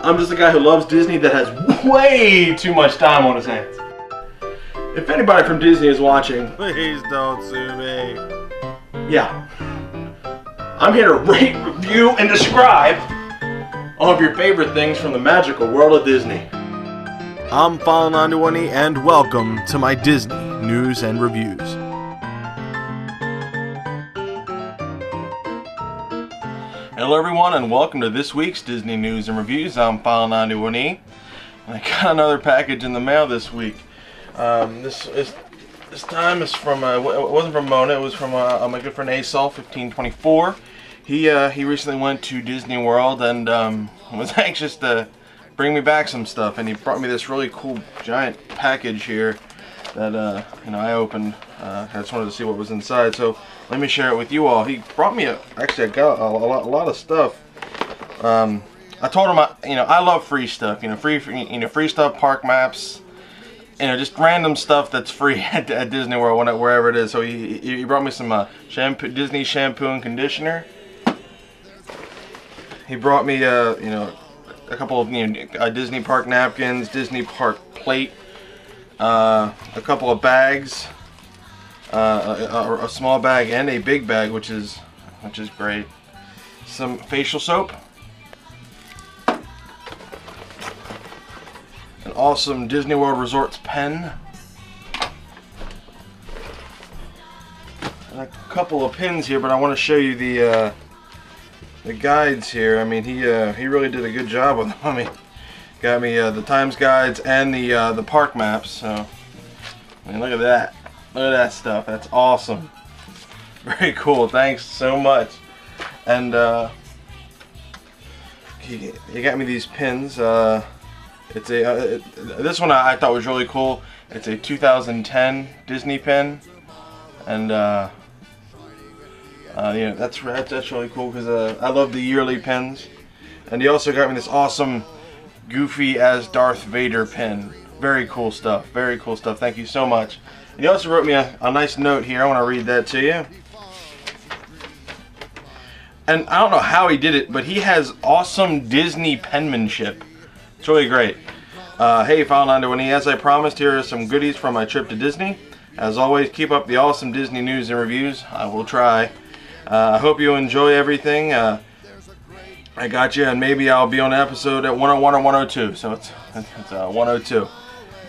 I'm just a guy who loves Disney that has way too much time on his hands. If anybody from Disney is watching, please don't sue me. Yeah. I'm here to rate, review, and describe all of your favorite things from the magical world of Disney. I'm File91e and welcome to my Disney news and reviews. Hello everyone and welcome to this week's Disney News and Reviews. I'm File91e and I got another package in the mail this week. This time is from, it wasn't from Mona, it was from my good friend Asol1524. He recently went to Disney World and was anxious to bring me back some stuff, and he brought me this really cool giant package here that I opened. I just wanted to see what was inside, so let me share it with you all. He brought me actually I got a lot of stuff. I told him I love free stuff, free stuff, park maps, just random stuff that's free at Disney World, wherever it is. So he brought me some Disney shampoo and conditioner. He brought me a couple of Disney park napkins, Disney park plate, a couple of bags, a small bag and a big bag, which is great. Some facial soap, an awesome Disney World Resorts pen, and a couple of pins here. But I want to show you the guides here. I mean, he really did a good job with them. I mean, got me the times guides and the park maps. So, I mean, look at that. Look at that stuff. That's awesome. Very cool. Thanks so much. And he got me these pins. It's this one I thought was really cool. It's a 2010 Disney pin, and that's really cool because I love the yearly pins. And he also got me this awesome Goofy as Darth Vader pin. Very cool stuff. Very cool stuff. Thank you so much. And he also wrote me a nice note here. I want to read that to you. And I don't know how he did it, but he has awesome Disney penmanship. It's really great. Hey, File91e, as I promised, here are some goodies from my trip to Disney. As always, keep up the awesome Disney news and reviews. I will try. I hope you enjoy everything. I got you, and maybe I'll be on an episode at 101 or 102. So it's 102.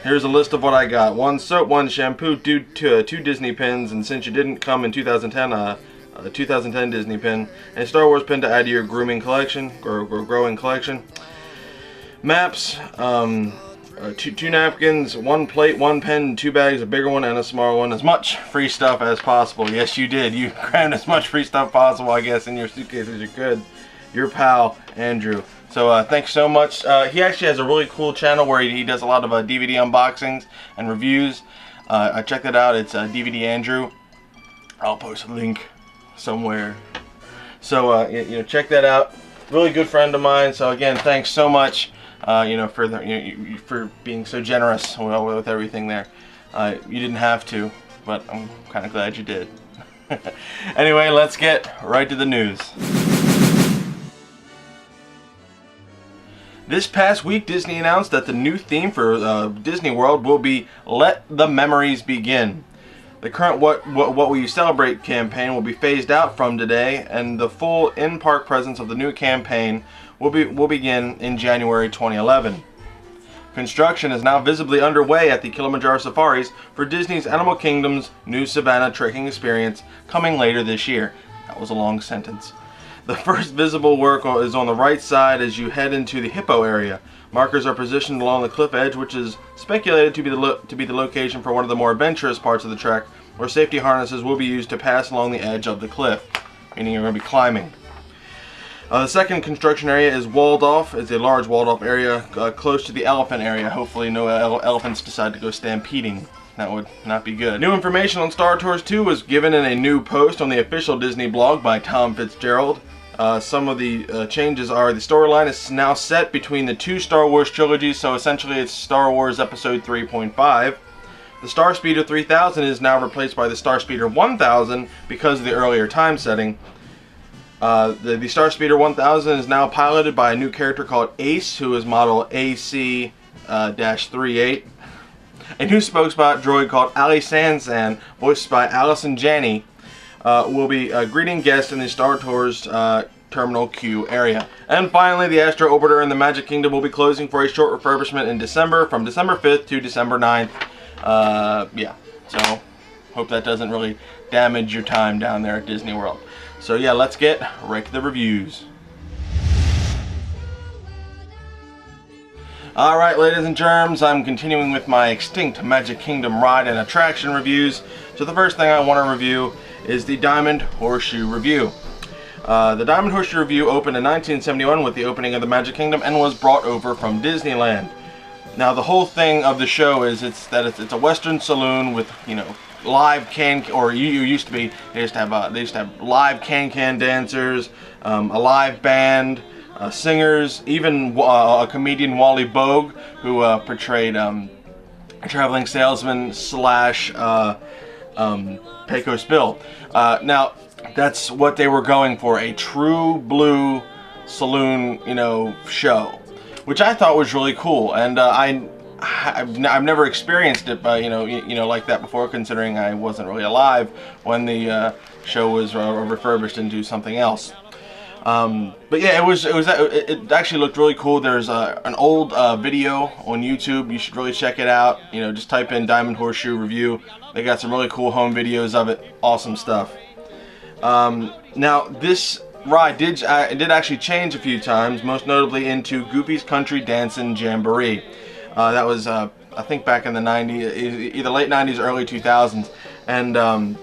Here's a list of what I got. 1 soap, 1 shampoo, 2 Disney pins, and since you didn't come in 2010, a 2010 Disney pin, and a Star Wars pin to add to your grooming collection or growing collection. Maps, 2 napkins, 1 plate, 1 pen, 2 bags, a bigger one and a smaller one. As much free stuff as possible. Yes, you did. You crammed as much free stuff possible, I guess, in your suitcase as you could. Your pal, Andrew. So thanks so much. He actually has a really cool channel where he does a lot of DVD unboxings and reviews. I checked that out. It's DVD Andrew. I'll post a link somewhere. So check that out. Really good friend of mine. So again, thanks so much. For being so generous with everything there. You didn't have to, but I'm kind of glad you did. Anyway, let's get right to the news. This past week, Disney announced that the new theme for Disney World will be "Let the Memories Begin." The current What Will You Celebrate campaign will be phased out from today, and the full in-park presence of the new campaign will begin in January 2011. Construction is now visibly underway at the Kilimanjaro Safaris for Disney's Animal Kingdom's new Savannah trekking experience coming later this year. That was a long sentence. The first visible work is on the right side as you head into the Hippo area. Markers are positioned along the cliff edge, which is speculated to be the location for one of the more adventurous parts of the trek, where safety harnesses will be used to pass along the edge of the cliff, meaning you're going to be climbing. The second construction area is walled off. It's a large walled off area close to the elephant area. Hopefully no elephants decide to go stampeding. That would not be good. New information on Star Tours 2 was given in a new post on the official Disney blog by Tom Fitzgerald. Some of the changes are the storyline is now set between the 2 Star Wars trilogies, so essentially it's Star Wars Episode 3.5. The Starspeeder 3000 is now replaced by the Starspeeder 1000 because of the earlier time setting. The Starspeeder 1000 is now piloted by a new character called Ace, who is model AC-38. A new spokesbot droid called Ali Sansan, voiced by Allison Janney, will be greeting guests in the Star Tours Terminal Q area. And finally, the Astro Orbiter in the Magic Kingdom will be closing for a short refurbishment in December, from December 5th to December 9th. Yeah, so hope that doesn't really damage your time down there at Disney World. So yeah, let's get right to the reviews. Alright, ladies and germs, I'm continuing with my Extinct Magic Kingdom ride and attraction reviews. So the first thing I want to review is the Diamond Horseshoe Revue. The Diamond Horseshoe Revue opened in 1971 with the opening of the Magic Kingdom and was brought over from Disneyland. Now the whole thing of the show is it's a Western saloon with, you know, live used to have live can dancers, a live band, singers, even a comedian, Wally Bogue, who portrayed a traveling salesman slash Pecos Bill. Now that's what they were going for, a true blue saloon, you know, show, which I thought was really cool. And I've never experienced it, you know, like that before, considering I wasn't really alive when the show was refurbished into something else. But yeah, it actually looked really cool. There's an old video on YouTube. You should really check it out. You know, just type in Diamond Horseshoe Revue. They got some really cool home videos of it. Awesome stuff. Now this ride did actually change a few times, most notably into Goofy's Country Dancin' Jamboree. That was I think back in the 90s, either late 90s, early 2000s, and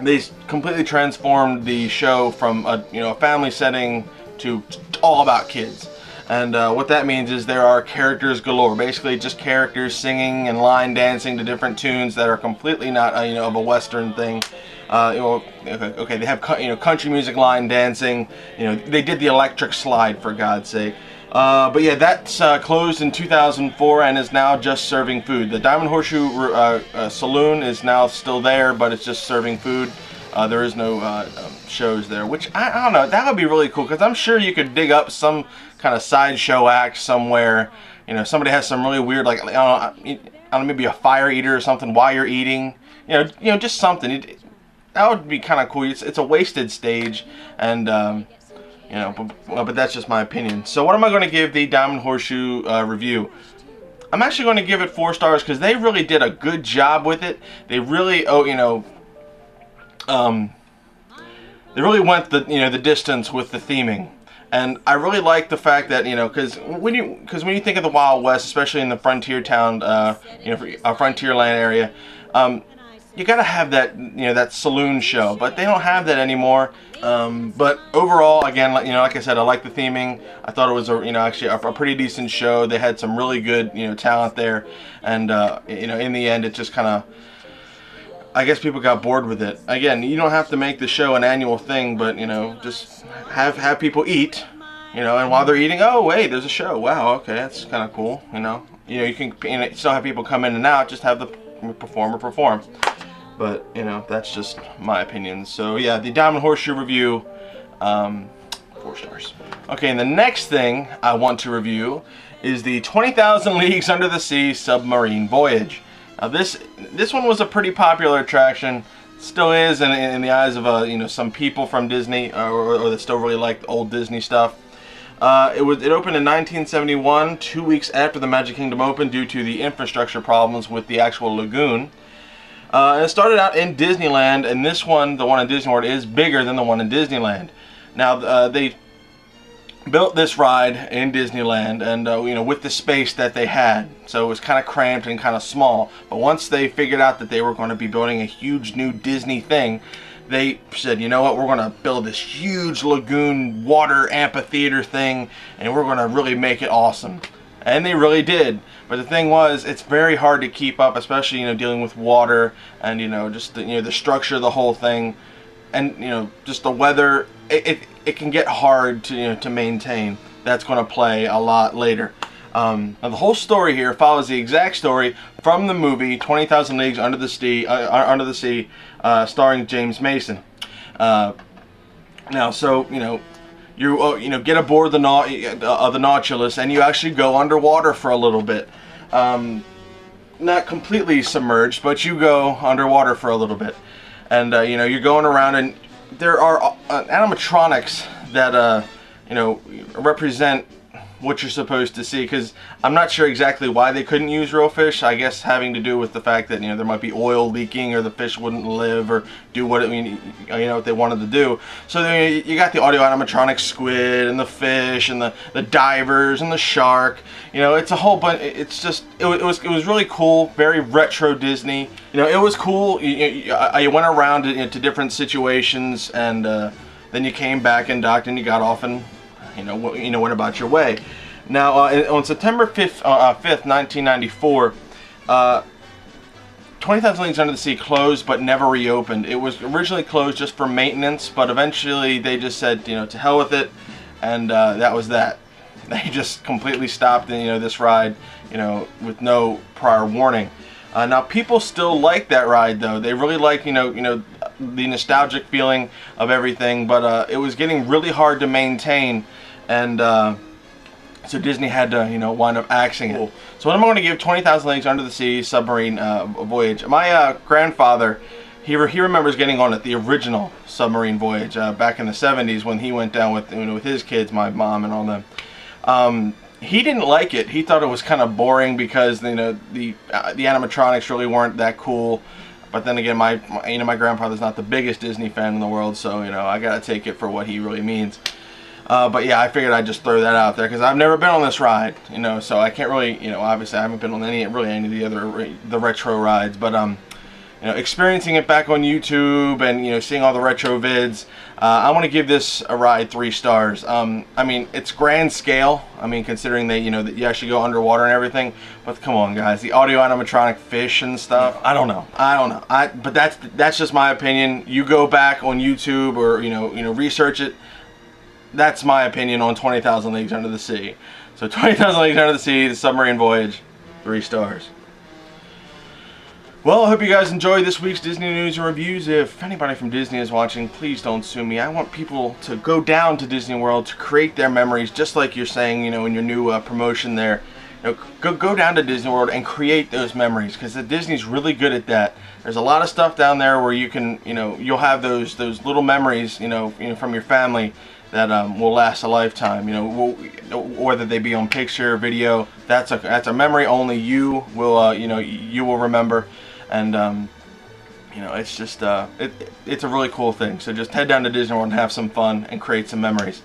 they completely transformed the show from a family setting to all about kids. And what that means is there are characters galore, basically just characters singing and line dancing to different tunes that are completely not of a Western thing. Okay, they have country music line dancing. They did the electric slide, for God's sake. But yeah, that's closed in 2004 and is now just serving food. The Diamond Horseshoe Saloon is now still there, but it's just serving food. There is no shows there, which I don't know. That would be really cool, because I'm sure you could dig up some kind of sideshow act somewhere. Somebody has some really weird, like I don't know, maybe a fire eater or something while you're eating. Just something. That would be kind of cool. It's a wasted stage, and but that's just my opinion. So what am I going to give the Diamond Horseshoe Revue? I'm actually going to give it 4 stars, because they really did a good job with it. They really, they really went the distance with the theming. And I really like the fact that, because when you think of the Wild West, especially in the frontier town, Frontierland area, you gotta have that, that saloon show, but they don't have that anymore. But overall, again, like I said, I like the theming. I thought it was actually a pretty decent show. They had some really good, talent there, and in the end, it just kind of, I guess people got bored with it. Again, you don't have to make the show an annual thing, but just have people eat, and while they're eating, oh wait, there's a show. Wow, okay, that's kind of cool. You can still have people come in and out, just have the performer perform. But that's just my opinion. So yeah, the Diamond Horseshoe Revue, 4 stars. Okay, and the next thing I want to review is the 20,000 Leagues Under the Sea Submarine Voyage. Now this one was a pretty popular attraction, still is in the eyes of some people from Disney, or that still really like old Disney stuff. It opened in 1971, 2 weeks after the Magic Kingdom opened, due to the infrastructure problems with the actual lagoon. And it started out in Disneyland, and this one, the one in Disney World, is bigger than the one in Disneyland. Now they built this ride in Disneyland, and with the space that they had, so it was kind of cramped and kind of small. But once they figured out that they were going to be building a huge new Disney thing, they said, you know what, we're going to build this huge lagoon water amphitheater thing, and we're going to really make it awesome. And they really did. But the thing was, it's very hard to keep up, especially dealing with water and just the structure of the whole thing, and just the weather. It can get hard to maintain. That's going to play a lot later. Now the whole story here follows the exact story from the movie 20,000 Leagues Under the Sea, starring James Mason. Now, so you get aboard the Nautilus, and you actually go underwater for a little bit. Not completely submerged, but you go underwater for a little bit, and you're going around, and there are animatronics that represent what you're supposed to see, because I'm not sure exactly why they couldn't use real fish. I guess having to do with the fact that there might be oil leaking, or the fish wouldn't live or do what what they wanted to do. So you got the audio animatronic squid and the fish and the divers and the shark. It's a whole bunch. It's just it was really cool, very retro Disney. It was cool. You went around to different situations, and then you came back and docked, and you got off and went about your way. Now, on September 5th, 1994, 20,000 Leagues Under the Sea closed but never reopened. It was originally closed just for maintenance, but eventually they just said, to hell with it, and that was that. They just completely stopped, this ride, with no prior warning. Now, people still like that ride, though. They really like, the nostalgic feeling of everything, but it was getting really hard to maintain, and so Disney had to, wind up axing it. So what I'm going to give 20,000 Leagues Under the Sea Submarine Voyage. My grandfather, he remembers getting on it, the original Submarine Voyage, back in the 70s when he went down with with his kids, my mom and all them. He didn't like it. He thought it was kind of boring because the animatronics really weren't that cool. But then again, my grandfather's not the biggest Disney fan in the world, so I gotta take it for what he really means. But yeah, I figured I'd just throw that out there because I've never been on this ride, so I can't really, obviously I haven't been on any of the other retro rides, but experiencing it back on YouTube and seeing all the retro vids, I want to give this a ride 3 stars. I mean, it's grand scale. I mean, considering that that you actually go underwater and everything. But come on, guys, the audio animatronic fish and stuff. I don't know. But that's just my opinion. You go back on YouTube or research it. That's my opinion on 20,000 Leagues Under the Sea. So 20,000 Leagues Under the Sea, the Submarine Voyage, 3 stars. Well, I hope you guys enjoyed this week's Disney News and Reviews. If anybody from Disney is watching, please don't sue me. I want people to go down to Disney World to create their memories, just like you're saying, in your new promotion there. Go down to Disney World and create those memories, because Disney's really good at that. There's a lot of stuff down there where you can, you'll have those little memories, from your family that will last a lifetime. Whether they be on picture, video, that's a memory only you will, you will remember. And it's just it's a really cool thing. So just head down to Disney World and have some fun and create some memories.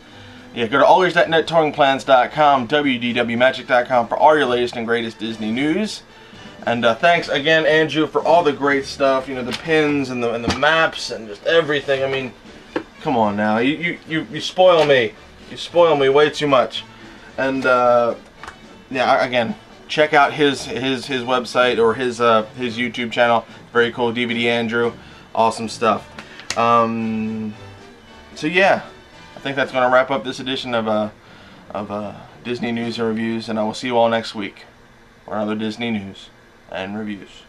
Yeah, go to allears.net, touringplans.com, wdwmagic.com for all your latest and greatest Disney news. And thanks again, Andrew, for all the great stuff. The pins and the maps and just everything. I mean, come on now, you spoil me. You spoil me way too much. And yeah, again, check out his website or his YouTube channel. Very cool, DVD Andrew, awesome stuff. So yeah, I think that's going to wrap up this edition of Disney News and Reviews, and I will see you all next week for another Disney News and Reviews.